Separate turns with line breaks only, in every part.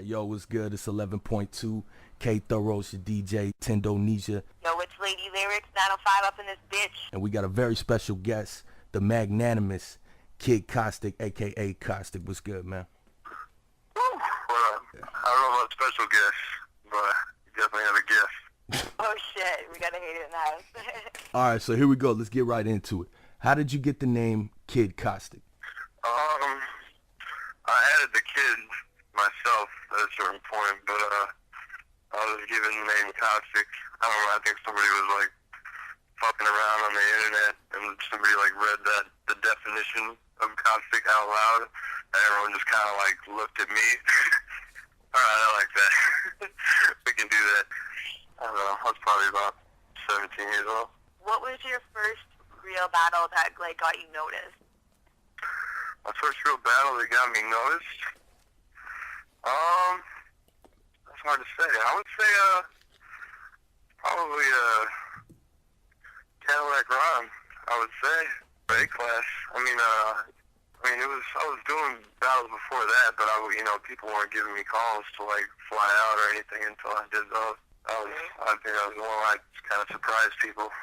right, yo, what's good? It's 11.2. K Thoro's your DJ, Tendonesia.
Yo, it's Laydee Lyrix, 905 up in this bitch.
And we got a very special guest, the magnanimous Kid Caustic, a.k.a. Caustic. What's good, man?
Well, I don't know about special guests, but you definitely have a guest.
Oh, shit. We got to hate it in the house.
All right, so here we go. Let's get right into it. How did you get the name Kid Caustic?
I added the kid myself at a certain point, but I was given the name Caustic. I don't know, I think somebody was like fucking around on the internet and somebody like read the definition of caustic out loud, and everyone just kind of like looked at me. Alright, I like that. We can do that. I don't know, I was probably about 17 years old.
What was your first real battle that like got you noticed?
My first real battle that got me noticed? That's hard to say. I would say, probably, Cadillac Ron, I would say. A-class. I mean, I was doing battles before that, but people weren't giving me calls to, like, fly out or anything until I did those. I think I was the one that kind of surprised people.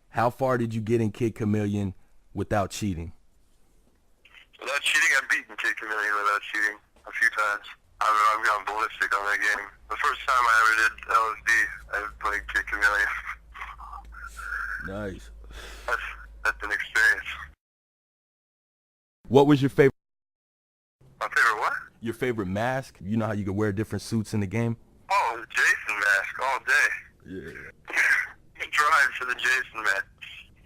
How far did you get in Kid Chameleon without cheating?
Without cheating, I've beaten Kid Chameleon without cheating a few times. I've gone ballistic on that game. The first time I ever did LSD, I played Kid Chameleon.
Nice.
That's an experience.
What was your favorite?
My favorite what?
Your favorite mask? You know how you can wear different suits in the game?
Oh, the Jason mask all day.
Yeah.
Drive for the Jason mask.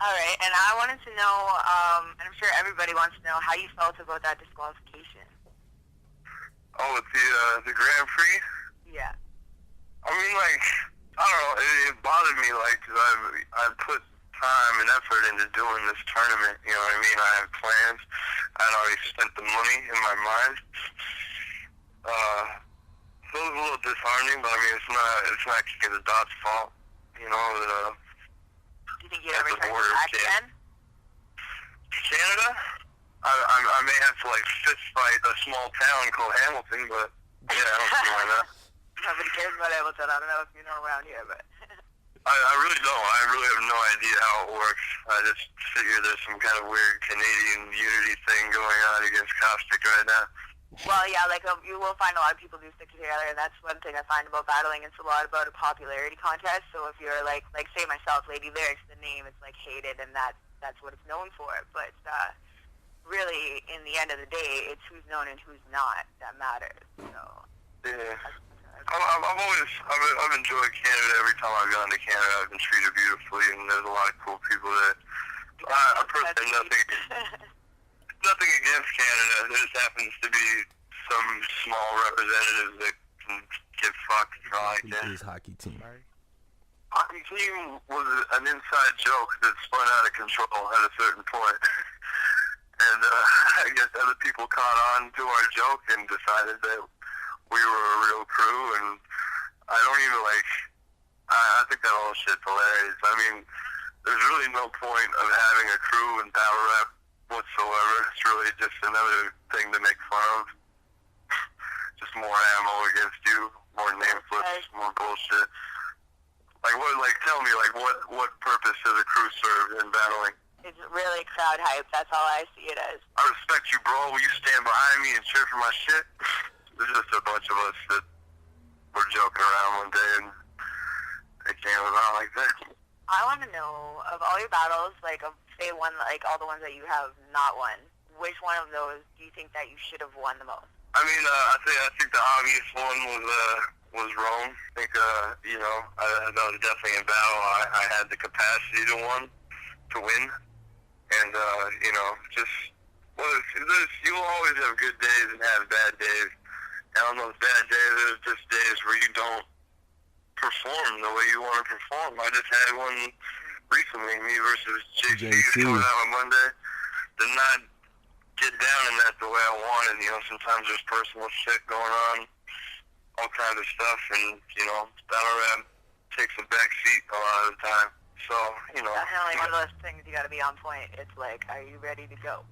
All right, and I wanted to know, and I'm sure everybody wants to know how you felt about that disqualification.
Oh, with the Grand Prix?
Yeah.
I mean, like, I don't know, it bothered me, like, because I've put time and effort into doing this tournament, you know what I mean? I had plans. I'd already spent the money in my mind. So it was a little disheartening, but I mean, it's not Kid the Dot's fault, you know, that,
Do you think you'd ever try to go back again?
Canada? I may have to, like, fist fight a small town called Hamilton, but, yeah, I don't see why not.
Nobody cares about Hamilton. I don't know if you know around here, but...
I really don't. I really have no idea how it works. I just figure there's some kind of weird Canadian unity thing going on against Caustic right now.
Well, yeah, like, you will find a lot of people do stick together, and that's one thing I find about battling. It's a lot about a popularity contest, so if you're, like say myself, Laydee Lyrix, the name is, like, hated, and that's what it's known for, but, really, in the end of the day, it's who's known and who's not that matters, so...
Yeah. I've enjoyed Canada every time I've gone to Canada. I've been treated beautifully, and there's a lot of cool people there. I personally have nothing against Canada. There just happens to be some small representatives that can get fucked and all like that.
His hockey team.
Hockey team was an inside joke that spun out of control at a certain point. And I guess other people caught on to our joke and decided that we were a real crew, and I don't even I think that whole shit's hilarious. I mean, there's really no point of having a crew in battle rap whatsoever. It's really just another thing to make fun of. Just more ammo against you, more name flips, more bullshit. Tell me, what purpose does a crew serve in battling?
It's really crowd hype. That's all I see it as.
I respect you, bro. Will you stand behind me and cheer for my shit? There's just a bunch of us that were joking around one day, and it came about like that.
I want to know, of all your battles, say one, all the ones that you have not won, which one of those do you think that you should have won the most?
I mean, I think the obvious one was Rome. I think, that was definitely a battle I had the capacity to win. And, you'll always have good days and have bad days. And on those bad days, there's just days where you don't perform the way you want to perform. I just had one recently, me versus JC coming out on Monday. Did not get down in that the way I wanted. Sometimes there's personal shit going on, all kinds of stuff, and, battle rap takes a back seat a lot of the time. So,
Definitely one of those things you got to be on point. It's like, are you ready to go?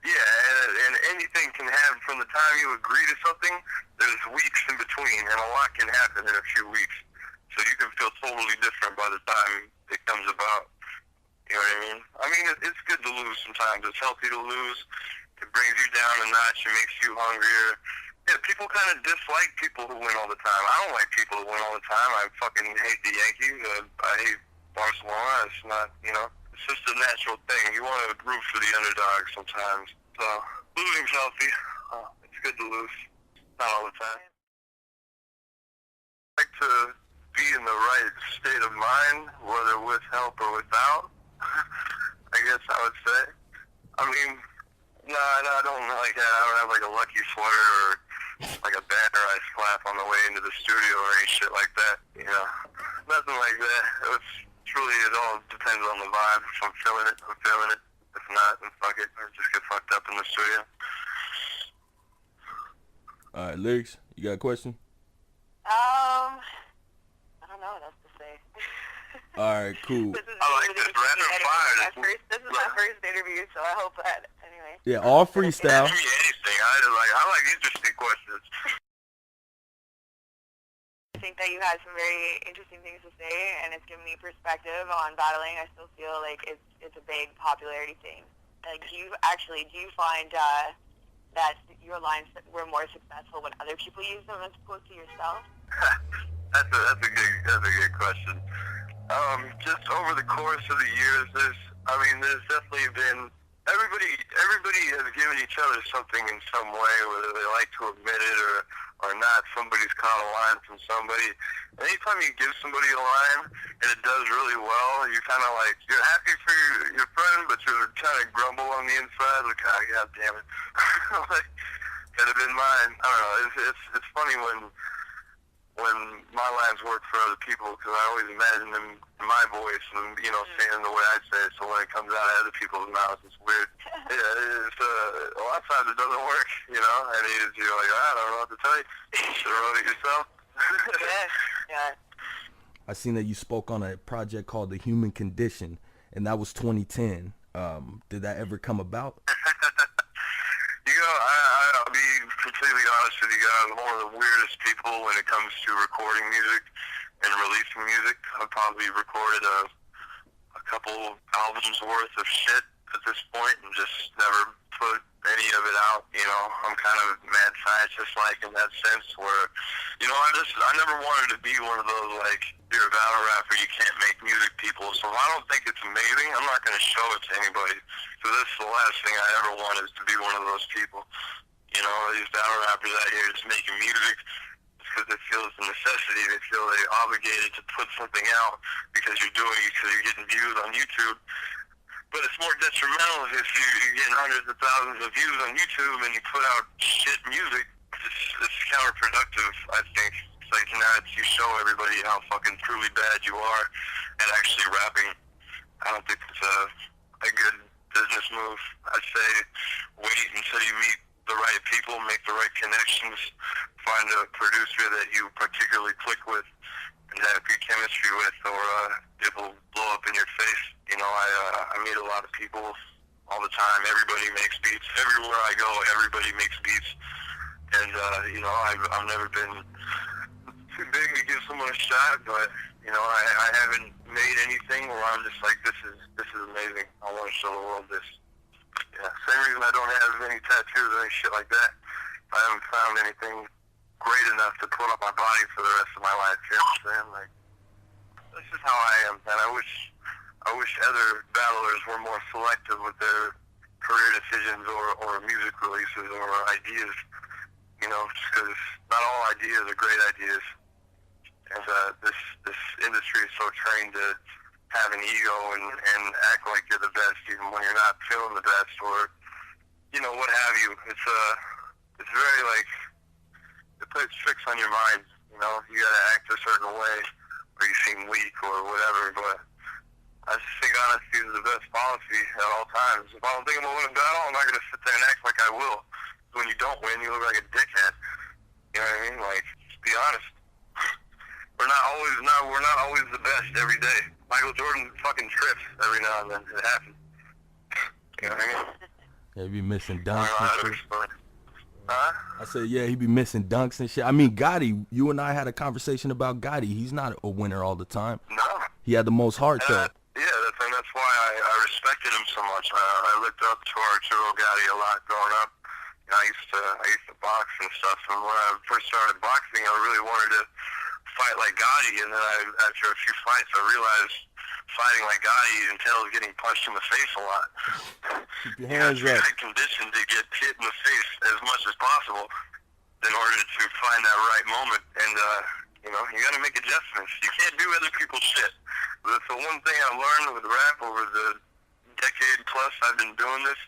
Yeah, and anything can happen from the time you agree to something. There's weeks in between, and a lot can happen in a few weeks. So you can feel totally different by the time it comes about. You know what I mean? I mean, it's good to lose sometimes. It's healthy to lose. It brings you down a notch. It makes you hungrier. Yeah, people kind of dislike people who win all the time. I don't like people who win all the time. I fucking hate the Yankees. I hate Barcelona. It's not, you know, it's just a natural thing. You want to root for the underdog sometimes. So, losing's healthy. It's good to lose. Not all the time. I like to be in the right state of mind, whether with help or without, I guess I would say. I mean, no, I don't like that. I don't have like a lucky sweater or like a banner I slap on the way into the studio or any shit like that, you know. Nothing like that. It all depends on the vibe. If I'm feeling it, I'm feeling it. If not, then fuck it. Or just get fucked up in the studio.
All right, Lyrix, you got a question?
I don't know what else to say.
All right, cool.
This is
I like this rapid fire.
This is my first interview, so I hope that, anyway.
Yeah, all freestyle.
Ask me anything. I like interesting questions.
I think that you had some very interesting things to say, and it's given me perspective on battling. I still feel like it's a big popularity thing. Like, do you find that your lines were more successful when other people use them as opposed to yourself?
That's a good question. Just over the course of the years, there's definitely been everybody has given each other something in some way, whether they like to admit it or not. Somebody's caught a line from somebody. Anytime you give somebody a line and it does really well, you kind of like, you're happy for your friend, but you're trying to grumble on the inside, like, oh, God damn it. Like, could have been mine. I don't know. It's funny when my lines work for other people, because I always imagine them in my voice and, you know, saying the way I say it, so when it comes out of other people's mouths, it's weird. Yeah, it's, a lot of times it doesn't work, you know, and you're like, I don't know what to tell you. You should have wrote it yourself.
Yeah.
I seen that you spoke on a project called The Human Condition, and that was 2010. Did that ever come about?
You know, I'll be completely honest with you guys. I'm one of the weirdest people when it comes to recording music and releasing music. I've probably recorded a couple albums worth of shit at this point and just never put any of it out. You know, I'm kind of mad scientist-like in that sense where, you know, I never wanted to be one of those, like, you're a battle rapper, you can't make music people. So if I don't think it's amazing, I'm not going to show it to anybody. So this is the last thing I ever want, is to be one of those people. You know, these battle rappers out here just making music because they feel it's a necessity. They feel they're obligated to put something out because you're doing it because you're getting views on YouTube. But it's more detrimental if you're getting hundreds of thousands of views on YouTube and you put out shit music. It's counterproductive, I think. It's like, now you show everybody how fucking truly bad you are at actually rapping. I don't think it's a good business move. I'd say wait until you meet the right people, make the right connections, find a producer that you particularly click with and have good chemistry with, or it will blow up in your face. You know, I meet a lot of people all the time. Everybody makes beats. Everywhere I go, everybody makes beats. And, you know, I've never been too big to give someone a shot, but, you know, I haven't made anything where I'm just like, this is amazing. I want to show the world this. Yeah, same reason I don't have any tattoos or any shit like that. I haven't found anything great enough to put on my body for the rest of my life. You know what I'm saying? Like, this is how I am, and I wish other battlers were more selective with their career decisions or music releases or ideas. You know, because not all ideas are great ideas. And this industry is so trained to have an ego and act like you're the best even when you're not feeling the best, or, you know, what have you. It's very, like, it plays tricks on your mind. You know, you gotta act a certain way or you seem weak or whatever, but I just think honesty is the best policy at all times. If I don't think I'm gonna win a battle, I'm not gonna sit there and act like I will. When you don't win, you look like a dickhead. You know what I mean? Like, just be honest. We're not always the best every day. Michael Jordan fucking trips every now and then. It happens. You know what I mean?
Yeah, he be missing
I don't know
dunks
how to
and shit.
explain. Huh?
I said, yeah, he be missing dunks and shit. I mean, Gotti, you and I had a conversation about Gotti. He's not a winner all the time.
No.
He had the most heart,
And
though.
that's why I respected him so much. I looked up to Arturo Gatti a lot growing up. You know, I used to box and stuff. And when I first started boxing, I really wanted to fight like Gotti. And then after a few fights, I realized fighting like Gotti entails getting punched in the face a lot.
Keep your hands
you have to
up.
be conditioned to get hit in the face as much as possible in order to find that right moment. And, you know, you got to make adjustments. You can't do other people's shit. That's the one thing I learned with rap over the decade plus I've been doing this.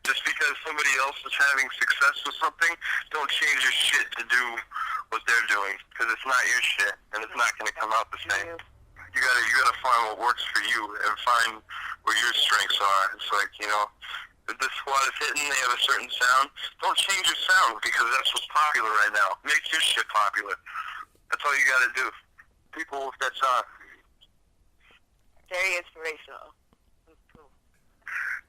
Just because somebody else is having success with something, don't change your shit to do what they're doing, because it's not your shit, and it's not going to come out the same. You gotta find what works for you and find where your strengths are. It's like, you know, if this squad is hitting, they have a certain sound. Don't change your sound because that's what's popular right now. Make your shit popular. That's all you gotta do. People with that sound.
Very inspirational. Cool.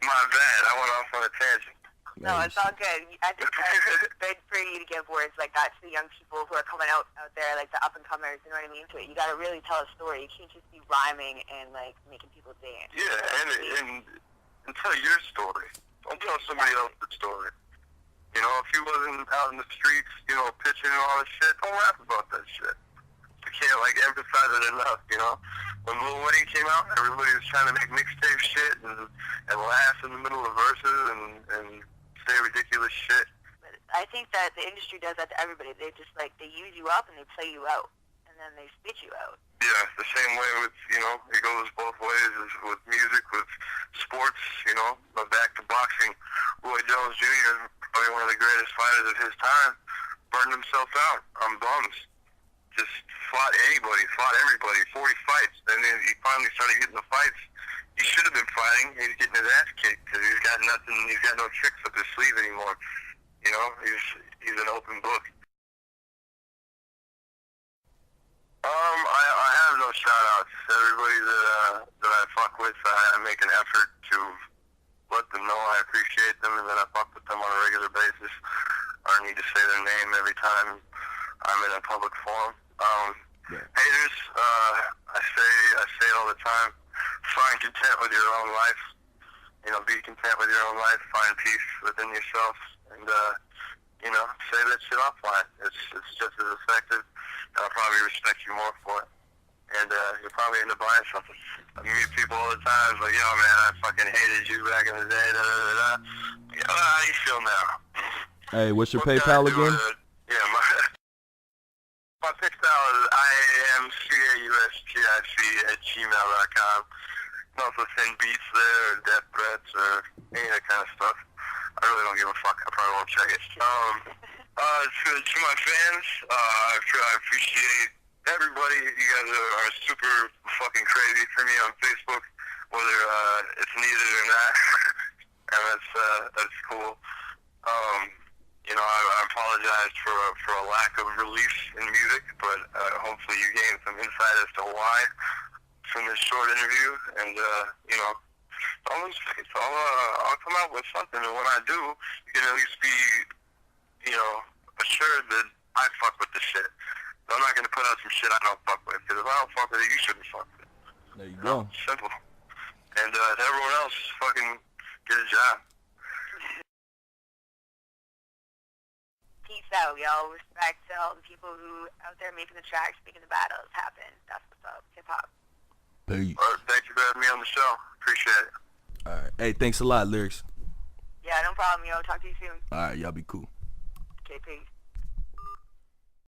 My bad. I went off on a tangent.
No, it's all good. I think it's good for you to give words like that to the young people who are coming out there, like the up-and-comers, you know what I mean, to it. You got to really tell a story. You can't just be rhyming and, like, making people dance.
Yeah, and tell your story. Don't tell somebody else's story. You know, if you wasn't out in the streets, you know, pitching and all this shit, don't rap about that shit. You can't, like, emphasize it enough, you know? When Lil Wayne came out, everybody was trying to make mixtape shit and laugh in the middle of verses and say ridiculous shit.
But I think that the industry does that to everybody. They just, like, they use you up and they play you out. And then they spit you out.
Yeah, the same way with, you know, it goes both ways is with music, with sports, you know. But back to boxing, Roy Jones Jr., probably one of the greatest fighters of his time, burned himself out on bums. Just fought anybody, fought everybody, 40 fights. And then he finally started getting the fights he should have been fighting. He's getting his ass kicked because he's got nothing, he's got no tricks up his sleeve anymore. You know, he's an open book. I have no shout-outs. Everybody that I fuck with, I make an effort to let them know I appreciate them and that I fuck with them on a regular basis. I don't need to say their name every time I'm in a public forum. Haters, I say it all the time. Find content with your own life. You know, be content with your own life. Find peace within yourself, and you know, say that shit offline. It's just as effective. I'll probably respect you more for it, and you'll probably end up buying something. I meet people all the time, like, yo, man, I fucking hated you back in the day. Da da da da. You know, how do you feel now?
Hey, what's your PayPal again?
Yeah, my PayPal is iamcausti@gmail.com. You can also send beats there, or death threats, or any of that kind of stuff. I really don't give a fuck. I probably won't check it. To my fans, I appreciate everybody. You guys are super fucking crazy for me on Facebook, whether it's needed or not, and that's cool. You know, I apologize for a lack of release in music, but hopefully you gained some insight as to why from this short interview. And you know, I'll come out with something, and when I do, you can at least be, you know, assured that I fuck with the shit. I'm not gonna put out some shit I don't fuck with, because if I don't fuck with it, you shouldn't fuck with it.
There you go.
Simple. And everyone else, fucking get a job.
Peace out, y'all. Respect to all the people who out there making the tracks, making the battles happen. That's what's up. Hip-hop.
Peace.
Well, thank you for having me on the show. Appreciate it.
All right. Hey, thanks a lot, Lyrix.
Yeah, no problem, yo. Talk to you soon.
All right, y'all be cool.
Okay, peace.